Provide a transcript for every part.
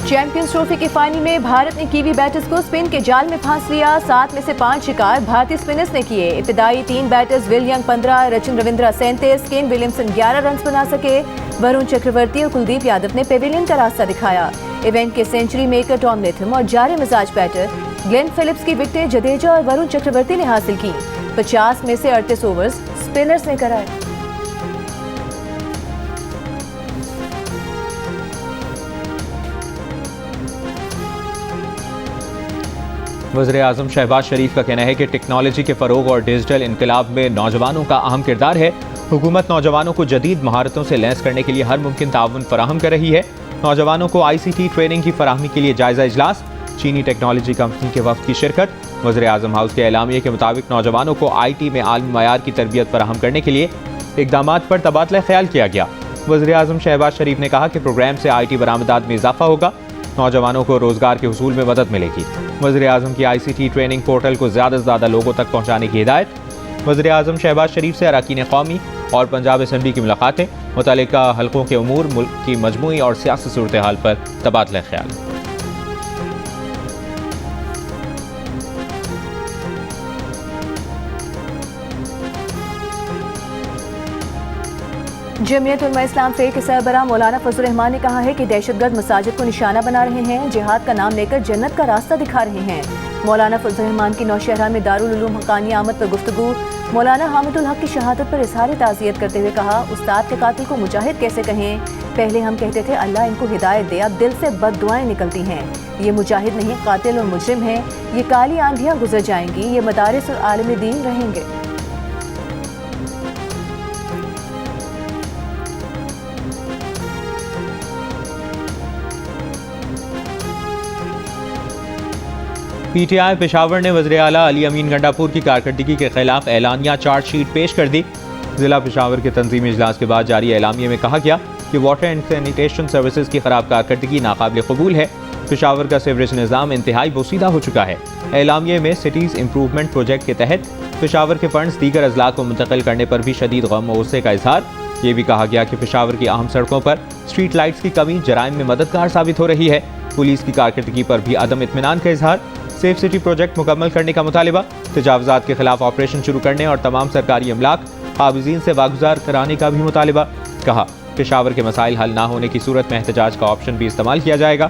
Champions trophy के final में भारत ने कीवी बैटर्स को स्पिन के जाल में फांस लिया। 7 में से 5 शिकार भारतीय स्पिनर्स ने किए। इब्तिदाई 3 batters will young 15, Rachin Ravindra 37, Kane Williamson 11 run बना सके। वरुण चक्रवर्ती और कुलदीप यादव ने पेविलियन का रास्ता दिखाया। इवेंट के सेंचुरी मेकर टॉम लेथम और जारे मिजाज बैटर ग्लेन फिलिप्स की विकेटें जडेजा और वरुण चक्रवर्ती ने हासिल की। 50 में से 38 ओवर्स स्पिनर्स ने कराए। वज़ीर-ए-आज़म शहबाज शरीफ का कहना है कि टेक्नोलॉजी के फ़रोग और डिजिटल इनकलाब में नौजवानों का अहम किरदार है। हुकूमत नौजवानों को जदीद महारतों से लैस करने के लिए हर मुमकिन ताउन फराहम कर रही है। नौजवानों को ICT ट्रेनिंग की फराहमी के लिए जायजा इजलास। चीनी टेक्नोलॉजी कंपनी के वफ्द की शिरकत। वज़ीर-ए-आज़म हाउस के एलामिये के मुताबिक नौजवानों को IT में आलमी मयार की तरबियत फराहम करने के लिए इक़दामात पर तबादला ख्याल किया गया। वज़ीर-ए-आज़म शहबाज शरीफ ने कहा कि प्रोग्राम से IT बरामदात में इजाफा होगा। नौजवानों को रोजगार के हुसूल में मदद मिलेगी। वज़ीर-ए-आज़म की ICT ट्रेनिंग पोर्टल को ज़्यादा से ज़्यादा लोगों तक पहुँचाने की हिदायत। वज़ीर-ए-आज़म शहबाज शरीफ से अरकान कौमी और पंजाब असम्बली की मुलाकातें। मुतल्लिका हलकों के उमूर, मुल्क की मजमूई और सियासी सूरत हाल पर तबादला ख्याल। जमीयत उलमा इस्लाम फे के सरबराह मौलाना फजल रहमान ने कहा है कि दहशतगर्द मसाजिद को निशाना बना रहे हैं, जिहाद का नाम लेकर जन्नत का रास्ता दिखा रहे हैं। मौलाना फजल रहमान की नौशहरा में दारुल उलूम हक्कानी आमद पर गुफ्तगू। मौलाना हामिदुल हक की शहादत पर इजहार ताज़ियत करते हुए कहा, उस्ताद के कातिल को मुजाहिद कैसे कहें? पहले हम कहते थे अल्लाह इनको हिदायत दे, अब दिल से बददुआएं निकलती हैं। ये मुजाहिद नहीं, कातिल और मुजरिम है। ये काली आंधियां गुजर जाएंगी, ये मदारिस और आलम दीन रहेंगे। PTI पेशावर ने वज़ीर आला अली अमीन गंडापुर की कारकर्दगी के खिलाफ एलानिया चार्जशीट पेश कर दी। जिला पेशावर के तंजीमी इजलास के बाद जारी एलामिये में कहा गया कि वाटर एंड सैनिटेशन सर्विसेज की खराब कारकर्दगी नाकाबिल कबूल है। पेशावर का सीवरेज निज़ाम इंतहाई बोसीदा हो चुका है। एलामिये में सिटीज़ इम्प्रूवमेंट प्रोजेक्ट के तहत पेशावर के फंड्स दीगर अजला को मुंतकिल करने पर भी शदीद गम और गुस्से का इजहार। ये भी कहा गया कि पेशावर की अहम सड़कों पर स्ट्रीट लाइट्स की कमी जराइम में मददगार साबित हो रही है। पुलिस की कारकर्दगी पर भी अदम इत्मीनान का इजहार। सेफ सिटी प्रोजेक्ट मुकम्मल करने का मुतालिबा। तजावुज़ात के खिलाफ ऑपरेशन शुरू करने और तमाम सरकारी अमलाक काबिज़ीन से वागुजार कराने का भी मुतालिबा। कहा, पेशावर के मसाइल हल ना होने की सूरत में एहतजाज का ऑप्शन भी इस्तेमाल किया जाएगा।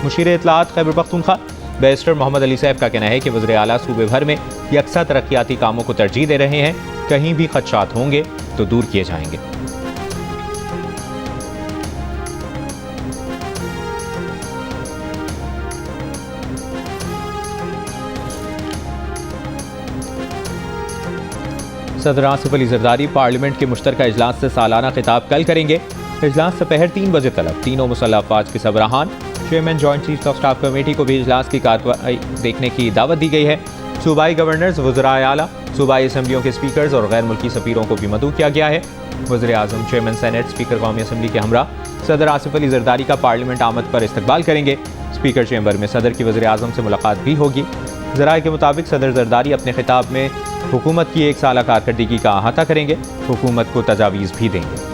मुशीर इत्तलात खैबर पख्तूनख्वा बैरिस्टर मोहम्मद अली सैफ का कहना है कि वज़ीर आला सूबे भर में यकसा तरक्याती कामों को तरजीह दे रहे हैं। कहीं भी खदशात होंगे तो दूर किए जाएंगे। सदर आसिफ अली जरदारी पार्लियामेंट के मुश्तरका इजलास से सालाना खिताब कल करेंगे। इजलास दोपहर 3 बजे तलब तीनों मुसल्लह अफवाज के सरबराहान, chairman joint chief of staff committee को भी इजलास की कार्रवाई देखने की दावत दी गई है। सूबाई गवर्नर्स, वज़राए आला, सूबाई असम्बलियों के स्पीकर्स और गैर मुल्की सफीरों को भी मदऊ किया गया है। वज़ीर-ए-आज़म, चेयरमैन सेनेट, स्पीकर कौमी असम्बली के हमरा सदर आसिफ अली जरदारी का पार्लियामेंट आमद पर इस्तकबाल करेंगे। स्पीकर चैम्बर में सदर की वज़ीर-ए-आज़म से मुलाकात भी होगी। ज़राए के मुताबिक सदर जरदारी अपने खिताब में हुकूमत की 1 साला कारकर्दगी का अहाता करेंगे। हुकूमत को तजावीज़ भी देंगे।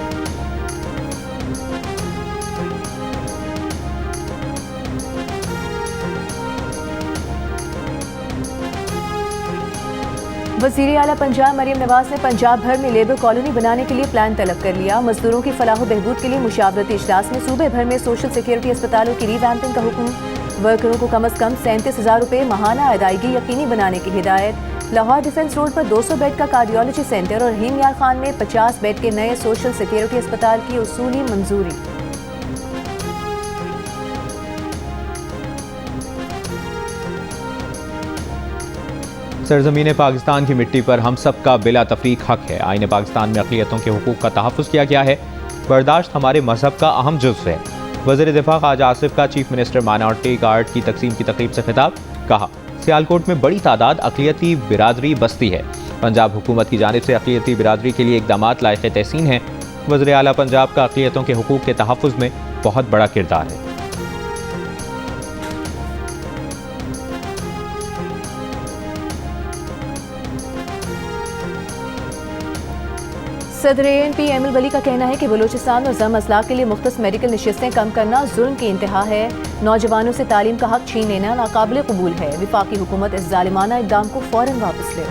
वज़ीर आला पंजाब मरीम नवाज ने पंजाब भर में लेबर कॉलोनी बनाने के लिए प्लान तलब कर लिया। मजदूरों की फलाह बहबूद के लिए मुशावरती इजलास में सूबे भर में सोशल सिक्योरिटी अस्पतालों की रिवैम्पिंग का हुक्म। वर्करों को कम अज कम 37,000 रुपये माहाना अदायगी यकीनी बनाने की हिदायत। लाहौर डिफेंस रोड पर 200 बेड का कार्डियोलॉजी सेंटर और रहीम यार खान में 50 बेड के नए सोशल सिक्योरिटी अस्पताल की उसूली मंजूरी। सरजमीन पाकिस्तान की मिट्टी पर हम सब का बिला तफरीक हक है। आईन पाकिस्तान में अक़लियतों के हुकूक का तहफ़्फ़ुज़ किया गया है। बर्दाश्त हमारे मजहब का अहम जुज़्व है। वज़ीर दिफा ख्वाजा आसिफ का चीफ मिनिस्टर माइनॉरिटी कार्ड की तकसीम की तकरीब से खिताब। कहा, सियालकोट में बड़ी तादाद अक़लियती बिरादरी बस्ती है। पंजाब हुकूमत की जानिब से अक़लियती बिरादरी के लिए इक़दामात लायक़ तहसीन हैं। वज़ीर आला पंजाब का अक़लियतों के हुकूक के तहफ़्फ़ुज़ में बहुत बड़ा किरदार है। सदर ANP एमिल वली का कहना है कि बलूचिस्तान और जम असलाक के लिए मुख्तस मेडिकल नशिस्तें कम करना जुल्म की इंतहा है। नौजवानों से तालीम का हक छीन लेना नाकाबिल कबूल है। विफाकी हुकूमत इस जालिमाना इक़दाम को फौरन वापस ले।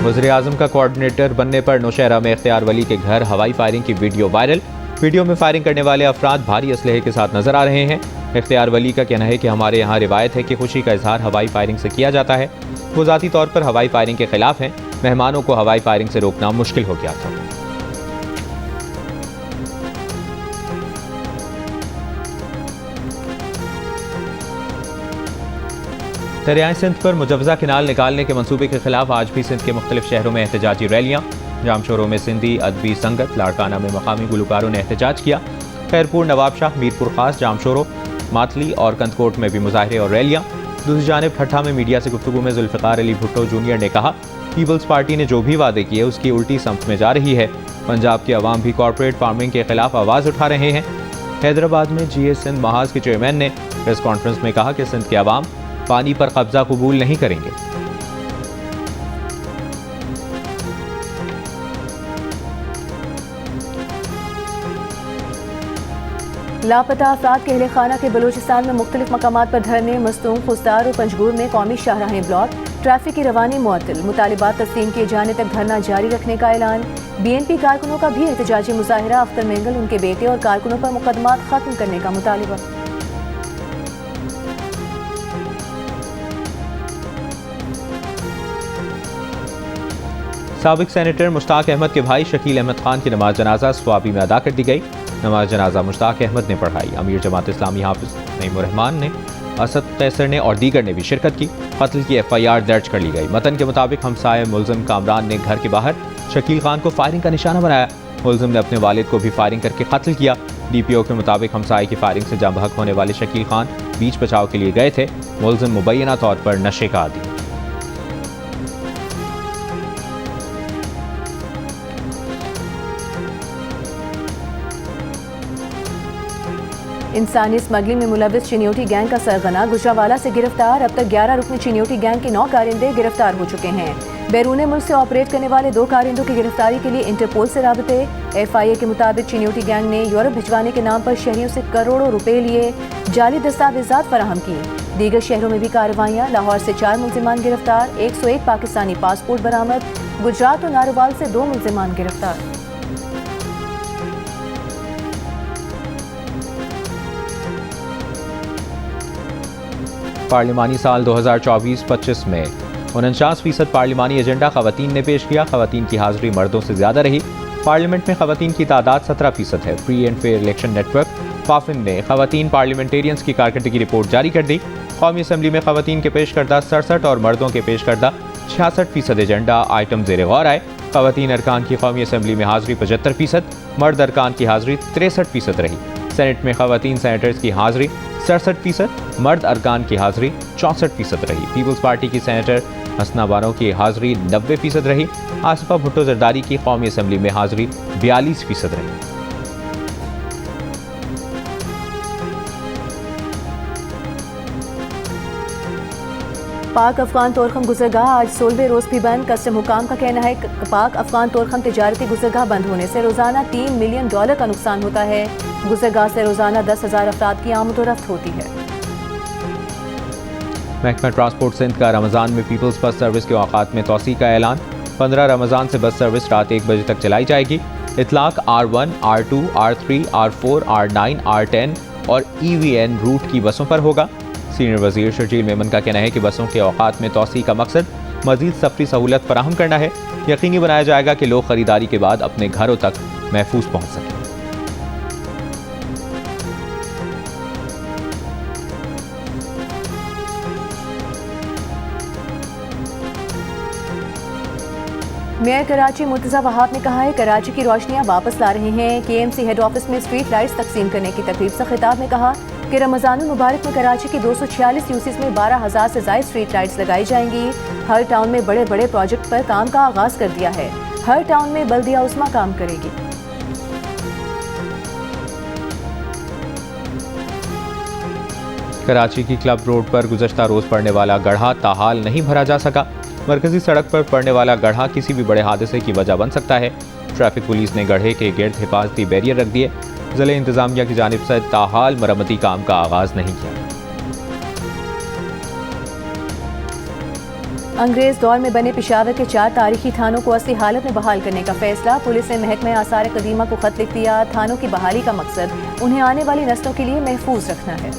वज़ीर-ए-आज़म का कोऑर्डिनेटर बनने पर नौशहरा में इख्तियार वली के घर हवाई फायरिंग की वीडियो वायरल। वीडियो में फायरिंग करने वाले अफराद भारी असलहे के साथ नजर आ रहे हैं। इख्तियार वली का कहना है कि हमारे यहाँ रिवायत है कि खुशी का इजहार हवाई फायरिंग से किया जाता है। वो ज़ाती तौर पर हवाई फायरिंग के खिलाफ हैं। मेहमानों को हवाई फायरिंग से रोकना मुश्किल हो गया था। दरियाए सिंध पर मुजवजा किनाल निकालने के मंसूबे के खिलाफ आज भी सिंध के मुख्तलिफ शहरों में एहतजाजी रैलियाँ। जामशोरों में सिंधी अदबी संगत, लाड़काना में मकामी गुलकारों ने एहतजाज किया। खैरपुर, नवाबशाह, मीरपुर खास, जामशोरों, मातली और कंदकोट में भी मुजाहरे और रैलियाँ। दूसरी जानिब ठट्ठा में मीडिया से गुफ्तगू में जुल्फ़िकार अली भुट्टो जूनियर ने कहा, पीपल्स पार्टी ने जो भी वादे किए उसकी उल्टी संप में जा रही है। पंजाब के अवाम भी कॉरपोरेट फार्मिंग के खिलाफ आवाज़ उठा रहे हैं। हैदराबाद में GA सिंध महाज के चेयरमैन ने प्रेस कॉन्फ्रेंस में कहा कि सिंध के अवाम पानी पर कब्जा कबूल नहीं करेंगे। लापता अफराद के अहले खाना के बलूचिस्तान में मुख्तलिफ मकामात पर धरने, मस्तूम, खुसदार और पंजगूर में कौमी शाहराहें ब्लॉक। ट्रैफिक की रवानी मुअत्तल। मुतालिबात तस्लीम किए जाने तक धरना जारी रखने का ऐलान। BNP कारकुनों का भी एहतजाजी मुजाहिरा। अख्तर मेंगल, उनके बेटे और कारकुनों पर मुकदमात खत्म करने का मुतालिबा। साबिक सेनेटर मुश्ताक अहमद के भाई शकील अहमद खान की नमाज जनाजा स्वाबी में अदा कर दी गई। नमाज जनाजा मुश्ताक अहमद ने पढ़ाई। अमीर जमात इस्लामी हाफिज नईमुर-रहमान ने, असद कैसर ने और दीगर ने भी शिरकत की। कत्ल की FIR दर्ज कर ली गई। मतन के मुताबिक हमसाये मुलजिम कामरान ने घर के बाहर शकील खान को फायरिंग का निशाना बनाया। मुलजिम ने अपने वालिद को भी फायरिंग करके कत्ल किया। DPO के मुताबिक हमसाये की फायरिंग से जाँ बहक होने वाले शकील खान बीच बचाव के लिए गए थे। मुलजिम मुबैना तौर पर नशे का आदी। इंसानी स्मगलिंग में मुलविस चिन्योटी गैंग का सरगना गुजरावाला से गिरफ्तार। अब तक 11 रुकनी चिन्योटी गैंग के 9 कारिंदे गिरफ्तार हो चुके हैं। बैरून मुल्क से ऑपरेट करने वाले 2 कारिंदों की गिरफ्तारी के लिए इंटरपोल से राबते। FIA के मुताबिक चिन्योटी गैंग ने यूरोप भिजवाने के नाम पर शहरियों से करोड़ों रुपए लिए, जाली दस्तावेजात फराहम की। दीगर शहरों में भी कार्रवाइयाँ। लाहौर से 4 मुलजिमान गिरफ्तार। 101 पाकिस्तानी पासपोर्ट बरामद। गुजरात और नारोवाल से 2 मुलजिमान गिरफ्तार। पार्लिमानी साल 2024-25 में 49% पार्लिमानी एजेंडा खवातीन ने पेश किया। खवातीन की हाजिरी मर्दों से ज्यादा रही। पार्लियामेंट में खवातीन की तादाद 17% है। Free and fair election network FAFEN ने खवातीन पार्लियामेंटेरियंस की कारकर्दगी रिपोर्ट जारी कर दी। कौमी असम्बली में खवातीन के पेश करदा 67 और मर्दों के पेश करदा 66% एजेंडा आइटम जेर गौर आए। खवातीन अरकान की कौमी असम्बली में हाजिरी 75%, मर्द अरकान की हाजिरी 63% रही। सेनेट में खवातीन सेनेटर्स की हाजिरी 67%, मर्द अरकान की हाजिरी 64% रही। पीपल्स पार्टी की सेनेटर हसना बानो की हाजिरी 90% रही। आसिफा भुट्टो जरदारी की कौमी असम्बली में हाजिरी 42% रही। पाक अफगान तोरखम गुजरगाह आज 16वें रोज भी बंद। कस्टम हुकाम का कहना है कि पाक अफगान तोरखम तिजारती गुजरगाह बंद होने से रोजाना $3 मिलियन का नुकसान होता है। गुजरगाह से रोजाना 10,000 अफराद की आमद और रफ्त होती है। महकमा ट्रांसपोर्ट सिंध का रमज़ान में पीपल्स बस सर्विस के औकात में तोसी का ऐलान। 15 रमज़ान से बस सर्विस रात 1 बजे तक चलाई जाएगी। इतलाक R1, R2, R3, R4, R9, R10 और EVN रूट की बसों पर होगा। सीनियर वजीर शर्जील मेमन का कहना है कि बसों के औकात में तोसी का मकसद मजीद सफरी सहूलत फराहम करना है। यकीनी बनाया जाएगा कि लोग खरीदारी के बाद अपने घरों तक महफूज पहुँच सकें। मेयर कराची मुर्तज़ा वहाब ने कहा है कराची की रोशनियां वापस ला रहे हैं। KMC हेड ऑफिस में स्ट्रीट लाइट्स तकसीम करने की तकरीब से खिताब में कहा कि रमज़ानुल मुबारक में कराची की 246 यूसीज में 12,000 से ज़ायद स्ट्रीट लाइट्स लगाई जाएंगी। हर टाउन में बड़े बड़े प्रोजेक्ट पर काम का आगाज कर दिया है। हर टाउन में बल्दिया उस्मा काम करेगी। कराची की क्लब रोड पर गुज़श्ता रोज पड़ने वाला गड्ढा ताहाल नहीं भरा जा सका। मरकजी सड़क पर पड़ने वाला गड्ढा किसी भी बड़े हादसे की वजह बन सकता है। ट्रैफिक पुलिस ने गड्ढे के गिर्द हिफाजती बैरियर रख दिए। ज़िले इंतजामिया की जानिब से ताहाल मरम्मती काम का आगाज नहीं किया। अंग्रेज दौर में बने पेशावर के 4 तारीखी थानों को असली हालत में बहाल करने का फैसला। पुलिस ने महकमा आसार कदीमा को खत लिख दिया। थानों की बहाली का मकसद उन्हें आने वाली नस्लों के लिए महफूज रखना है।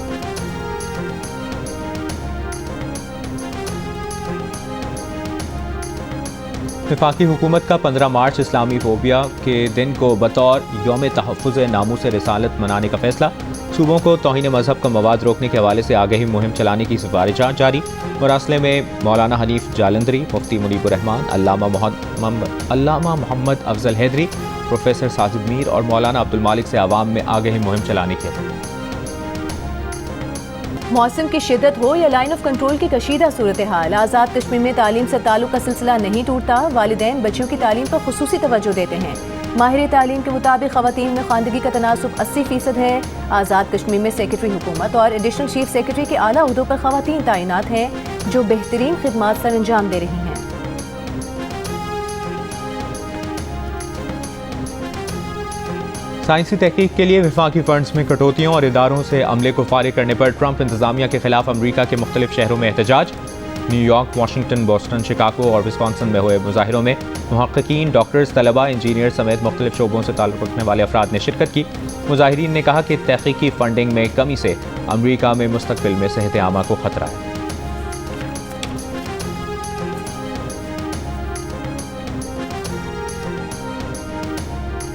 वफाकी हुकूमत का 15 मार्च इस्लामी फोबिया के दिन को बतौर यौम तहफ़्फ़ुज़ नामूस रिसालत मनाने का फैसला। सूबों को तौहीन मजहब का मवाद रोकने के हवाले से आगाही मुहिम चलाने की सिफारिशात जारी। मुरासले में मौलाना हनीफ जालंधरी, मुफ्ती मुनीबुर्रहमान, अल्लामा मोहम्मद अफजल हैदरी, प्रोफेसर साजिद मीर और मौलाना अब्दुल मालिक से आवाम में आगाही मुहिम चलाने की अपील। मौसम की शिद्दत हो या लाइन ऑफ कंट्रोल की कशीदा सूरत हाल, आज़ाद कश्मीर में तालीम से ताल्लुक का सिलसिला नहीं टूटता। वालिदैन बच्चों की तालीम पर खुसूसी तवज्जो देते हैं। माहिर तालीम के मुताबिक ख़वातीन में ख़वानदगी का तनासुब 80% है। आज़ाद कश्मीर में सेक्रेटरी हुकूमत और एडिशनल चीफ सेक्रेटरी के आला ओहदों पर ख़वातीन तैनात हैं जो बेहतरीन खिदमात सर अंजाम दे रही हैं। साइंसी तहकीक के लिए वफाकी फंड्स में कटौतियों और इदारों से अमले को फारिग करने पर ट्रंप इंतजामिया के खिलाफ अमरीका के मुख्तलिफ शहरों में एहतजाज। न्यूयॉर्क, वाशिंगटन, बोस्टन, शिकागो और विस्कॉन्सिन में हुए मुजाहिरों में मुहक्किकीन, डॉक्टर्स, तलबा, इंजीनियर समेत मुख्तलिफ शोबों से ताल्लुक़ रखने वाले अफराद ने शिरकत की। मुजाहिरीन ने कहा कि तहकीकी फंडिंग में कमी से अमरीका में मुस्तकबिल में सेहत आमा को खतरा है।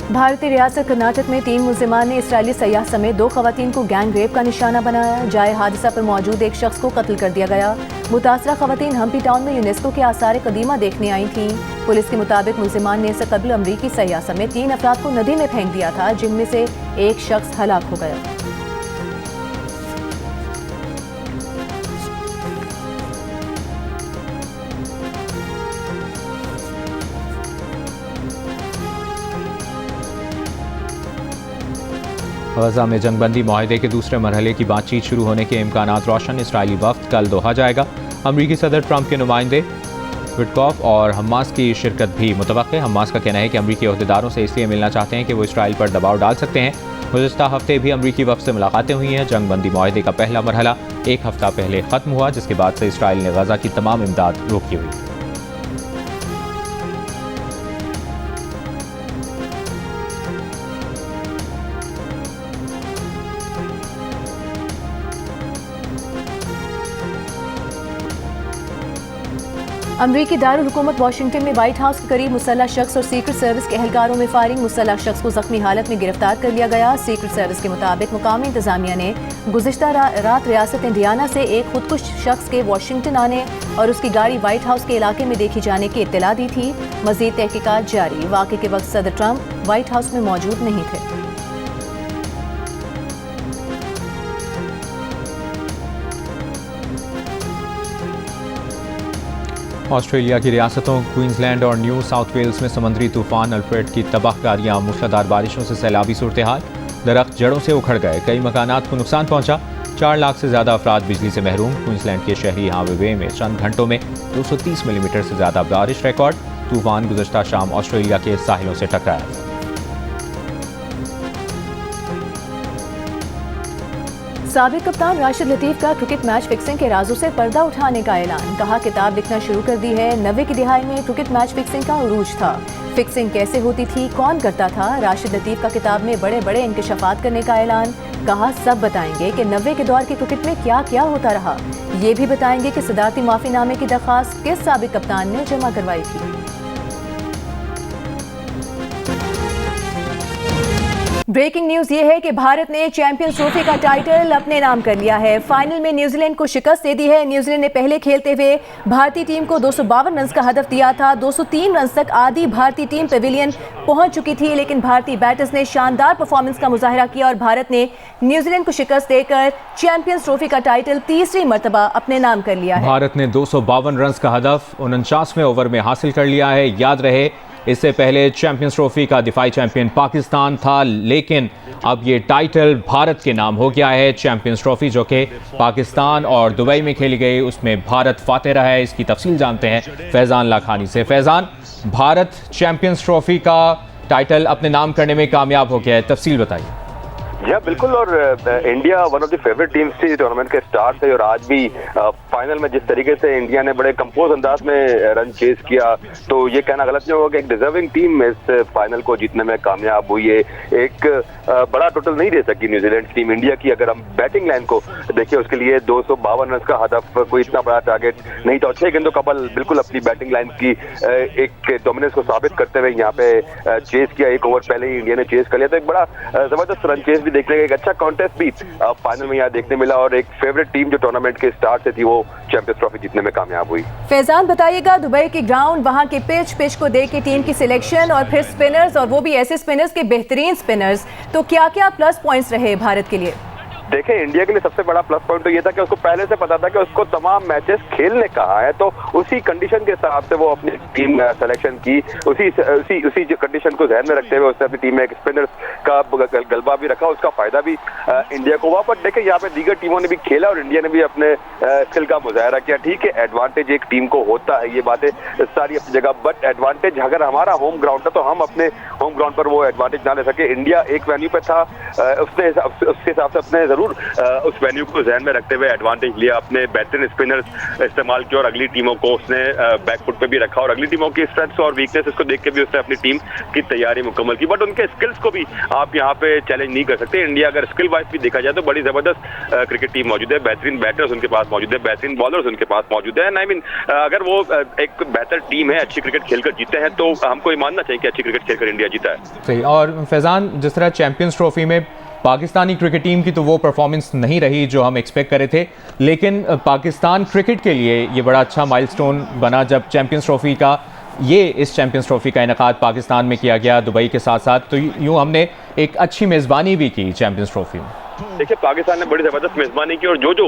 भारतीय रियासत कर्नाटक में 3 मुल्जिमान ने इसराइली सयाह समेत 2 खवातीन को गैंग रेप का निशाना बनाया। जाए हादसा पर मौजूद एक शख्स को कत्ल कर दिया गया। मुतासरा खवातीन हम्पी टाउन में यूनेस्को के आसार कदीमा देखने आई थीं। पुलिस के मुताबिक मुल्जिमान ने इससे कबल अमरीकी सयाह समेत 3 अफराद को नदी में फेंक दिया था, जिनमें से एक शख्स हलाक हो गया। गजा में जंगबंदी माहिदे के दूसरे मरहले की बातचीत शुरू होने के इम्कानात रोशन। इसराइली वफ्द कल दोहा जाएगा। अमरीकी सदर ट्रंप के नुमाइंदे विटकॉफ और हमास की शिरकत भी मुतवक्के। हमास का कहना है कि अमरीकी अहदेदारों से इसलिए मिलना चाहते हैं कि वो इसराइल पर दबाव डाल सकते हैं। गुज़िश्ता हफ्ते भी अमरीकी वफ्द से मुलाकातें हुई हैं। जंगबंदी माहिदे का पहला मरहला 1 हफ्ता पहले ख़त्म हुआ, जिसके बाद से इसराइल ने गजा की तमाम इमदाद रोकी हुई है। अमरीकी दारुल हुकूमत वाशिंगटन में व्हाइट हाउस के करीब मुसल्लह शख्स और सीक्रेट सर्विस के एहलकारों में फायरिंग। मुसल्लह शख्स को जख्मी हालत में गिरफ्तार कर लिया गया। सीक्रेट सर्विस के मुताबिक मुकामी इंतजामिया ने गुज़िश्ता रात रियासत इंडियाना से एक खुदकुश शख्स के वाशिंगटन आने और उसकी गाड़ी व्हाइट हाउस के इलाके में देखी जाने की इत्तला दी थी। मजीद तहकीकात जारी। वाक़े के वक्त सदर ट्रंप व्हाइट हाउस में मौजूद नहीं थे। ऑस्ट्रेलिया की रियासतों क्वींसलैंड और न्यू साउथ वेल्स में समुद्री तूफान अल्फ्रेड की तबाहकारियां, मूसलाधार बारिशों से सैलाबी सूरत हाल। दरख्त जड़ों से उखड़ गए, कई मकानात को नुकसान पहुंचा। 4 लाख से ज़्यादा अफराद बिजली से महरूम। क्वींसलैंड के शहरी हावे में चंद घंटों में 230 मिलीमीटर से ज़्यादा बारिश रिकॉर्ड। तूफान गुज़श्ता शाम ऑस्ट्रेलिया के साहिलों से टकराया। साबिक कप्तान राशिद लतीफ़ का क्रिकेट मैच फिक्सिंग के राजों से पर्दा उठाने का ऐलान। कहा किताब लिखना शुरू कर दी है। 90 की दिहाई में क्रिकेट मैच फिक्सिंग का उरूज था। फिक्सिंग कैसे होती थी, कौन करता था। राशिद लतीफ़ का किताब में बड़े बड़े इंकशाफात करने का ऐलान। कहा सब बताएंगे कि 90 के दौर के क्रिकेट में क्या क्या होता रहा। ये भी बताएंगे कि सदारती माफीनामे की दरख्वास्त किस साबिक कप्तान ने जमा करवाई थी। ब्रेकिंग न्यूज ये है कि भारत ने चैंपियंस ट्रॉफी का टाइटल अपने नाम कर लिया है। फाइनल में न्यूजीलैंड को शिकस्त दे दी है। न्यूजीलैंड ने पहले खेलते हुए भारतीय टीम को 252 रन का हदफ दिया था। 203 रन तक आधी भारतीय टीम पेविलियन पहुंच चुकी थी, लेकिन भारतीय बैटर्स ने शानदार परफॉर्मेंस का मुजाहिरा किया और भारत ने न्यूजीलैंड को शिकस्त देकर चैंपियंस ट्रॉफी का टाइटल तीसरी मरतबा अपने नाम कर लिया है। भारत ने 252 रन का हदफ 49वें ओवर में हासिल कर लिया है। याद रहे इससे पहले चैंपियंस ट्रॉफी का दिफाई चैंपियन पाकिस्तान था, लेकिन अब ये टाइटल भारत के नाम हो गया है। चैंपियंस ट्रॉफी जो कि पाकिस्तान और दुबई में खेली गई, उसमें भारत फातेह रहा है। इसकी तफसील जानते हैं फैज़ान लाखानी से। फैज़ान, भारत चैंपियंस ट्रॉफी का टाइटल अपने नाम करने में कामयाब हो गया है, तफसील बताइए। या बिल्कुल, और India one of the favourite teams थी टूर्नामेंट के स्टार्ट से, और आज भी फाइनल में जिस तरीके से इंडिया ने बड़े कंपोज अंदाज में रन चेज किया, तो ये कहना गलत नहीं होगा कि एक डिजर्विंग टीम इस फाइनल को जीतने में कामयाब हुई है। एक बड़ा टोटल नहीं दे सकी न्यूजीलैंड टीम इंडिया की। अगर हम बैटिंग लाइन को देखिए, उसके लिए 252 रन का हदफ कोई इतना बड़ा टारगेट नहीं था। 6 गेंदों का बल बिल्कुल अपनी बैटिंग लाइन की एक डोमिनेंस को साबित करते हुए यहाँ पे चेज किया। एक ओवर पहले ही इंडिया ने चेज कर लिया, तो एक बड़ा जबरदस्त रन चेज भी देखने का, एक अच्छा कॉन्टेस्ट भी फाइनल में यहाँ देखने मिला, और एक फेवरेट टीम जो टूर्नामेंट के स्टार्ट से थी वो चैंपियंस ट्रॉफी जीतने में कामयाब हुई। फैजान, बताइएगा दुबई की ग्राउंड, वहां के पिच को देख के टीम की सिलेक्शन और फिर स्पिनर्स, और वो भी ऐसे स्पिनर्स के बेहतरीन स्पिनर्स, तो क्या क्या प्लस पॉइंट्स रहे भारत के लिए? देखें, इंडिया के लिए सबसे बड़ा प्लस पॉइंट तो ये था कि उसको पहले से पता था कि उसको तमाम मैचेस खेलने कहाँ है, तो उसी कंडीशन के हिसाब से वो अपनी टीम सिलेक्शन की। उसी जो कंडीशन को ध्यान में रखते हुए उसने अपनी टीम में एक स्पिनर्स का गलबा भी रखा, उसका फायदा भी इंडिया को हुआ। पर देखें, यहाँ पे दीगर टीमों ने भी खेला और इंडिया ने भी अपने स्किल का मुजाहरा किया। ठीक है, एडवांटेज एक टीम को होता है, ये बातें सारी अपनी जगह, बट एडवांटेज अगर हमारा होम ग्राउंड था तो हम अपने होम ग्राउंड पर वो एडवांटेज ना ले सके। इंडिया एक वेन्यू पे था, उसके हिसाब से अपने उस वेन्यू को ध्यान में रखते हुए एडवांटेज लिया, अपने बेहतरीन स्पिनर्स इस्तेमाल किया और अगली टीमों को उसने बैकफुट पे भी रखा, और अगली टीमों की स्ट्रेंथ्स और वीकनेसेस को देख के भी उसने अपनी टीम की तैयारी मुकम्मल की। बट उनके स्किल्स को भी आप यहाँ पे चैलेंज नहीं कर सकते। इंडिया अगर स्किल वाइज भी देखा जाए तो बड़ी जबरदस्त क्रिकेट टीम मौजूद है, बेहतरीन बैटर्स उनके पास मौजूद है, बेहतरीन बॉलर्स उनके पास मौजूद है। आई मीन, अगर वो एक बेहतर टीम है, अच्छी क्रिकेट खेलकर जीते हैं, तो हमको ये मानना चाहिए कि अच्छी क्रिकेट खेलकर इंडिया जीता है। सही। और फैजान, जिस तरह चैंपियंस ट्रॉफी में पाकिस्तानी क्रिकेट टीम की तो वो परफॉर्मेंस नहीं रही जो हम एक्सपेक्ट करे थे, लेकिन पाकिस्तान क्रिकेट के लिए ये बड़ा अच्छा माइलस्टोन बना जब चैंपियंस ट्रॉफी का इस चैंपियंस ट्रॉफी का इनेकाद पाकिस्तान में किया गया दुबई के साथ साथ, तो यूँ हमने एक अच्छी मेज़बानी भी की चैंपियंस ट्रॉफी में। देखिए, पाकिस्तान ने बड़ी जबरदस्त मेजबानी की, और जो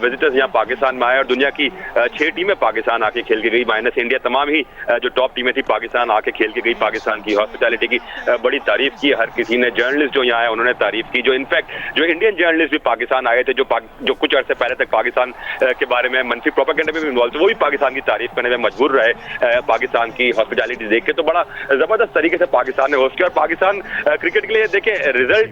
विजिटर्स यहाँ पाकिस्तान में आए, और दुनिया की 6 टीमें पाकिस्तान आके खेल के गई माइनस इंडिया, तमाम ही जो टॉप टीमें थी पाकिस्तान आके खेल के गई। पाकिस्तान की हॉस्पिटैलिटी की बड़ी तारीफ की हर किसी ने। जर्नलिस्ट जो यहाँ आए उन्होंने तारीफ की, जो इनफैक्ट जो इंडियन जर्नलिस्ट भी पाकिस्तान आए थे, जो कुछ अर्से पहले तक पाकिस्तान के बारे में मनफी प्रोपेगेंडा में भी इन्वॉल्व थे, वो भी पाकिस्तान की तारीफ करने में मजबूर रहे। पाकिस्तान की हॉस्पिटैलिटी देख के तो बड़ा जबरदस्त तरीके से पाकिस्तान ने होस्ट किया। और पाकिस्तान क्रिकेट के लिए देखिए, रिजल्ट